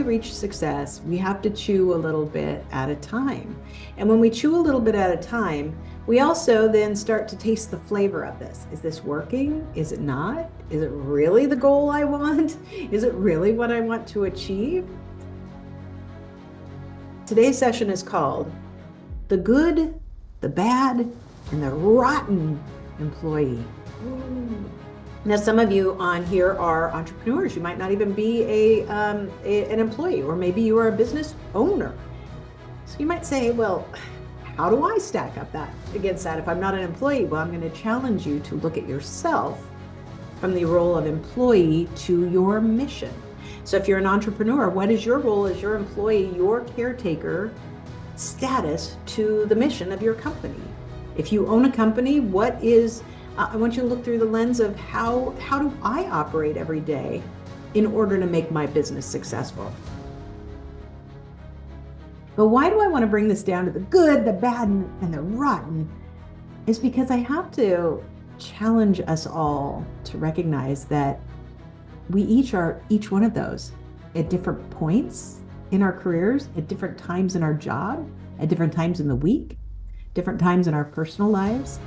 we reach success, we have to chew a little bit at a time. And when we chew a little bit at a time, we also then start to taste the flavor of this. Is this working? Is it not? Is it really the goal I want? Is it really what I want to achieve? Today's session is called The Good, the Bad, and the Rotten Employee. Now, some of you on here are entrepreneurs. You might not even be an employee, or maybe you are a business owner. So you might say, well, how do I stack up against that if I'm not an employee? Well, I'm going to challenge you to look at yourself from the role of employee to your mission. So if you're an entrepreneur, what is your role as your employee, your caretaker status to the mission of your company? If you own a company, I want you to look through the lens of how do I operate every day in order to make my business successful? But why do I want to bring this down to the good, the bad, and the rotten? Is because I have to challenge us all to recognize that we each are each one of those at different points in our careers, at different times in our job, at different times in the week, different times in our personal lives.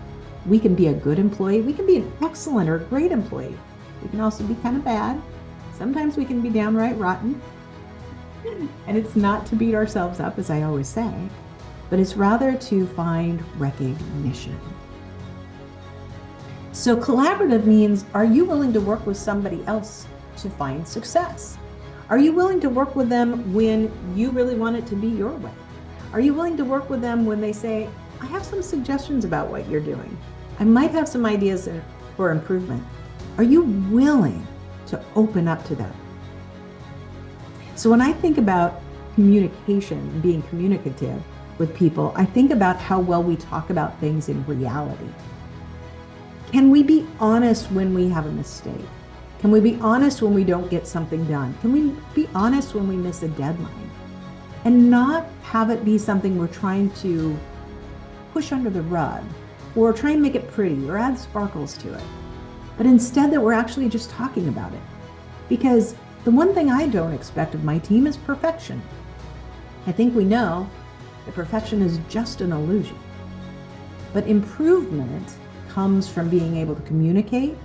We can be a good employee. We can be an excellent or great employee. We can also be kind of bad. Sometimes we can be downright rotten. And it's not to beat ourselves up, as I always say, but it's rather to find recognition. So collaborative means, are you willing to work with somebody else to find success? Are you willing to work with them when you really want it to be your way? Are you willing to work with them when they say, I have some suggestions about what you're doing. I might have some ideas for improvement. Are you willing to open up to them? So when I think about communication and being communicative with people, I think about how well we talk about things in reality. Can we be honest when we have a mistake? Can we be honest when we don't get something done? Can we be honest when we miss a deadline? And not have it be something we're trying to push under the rug or try and make it pretty or add sparkles to it, but instead that we're actually just talking about it. Because the one thing I don't expect of my team is perfection. I think we know that perfection is just an illusion. But improvement comes from being able to communicate,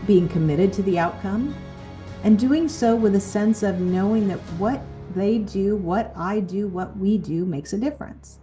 being committed to the outcome, and doing so with a sense of knowing that what they do, what I do, what we do makes a difference.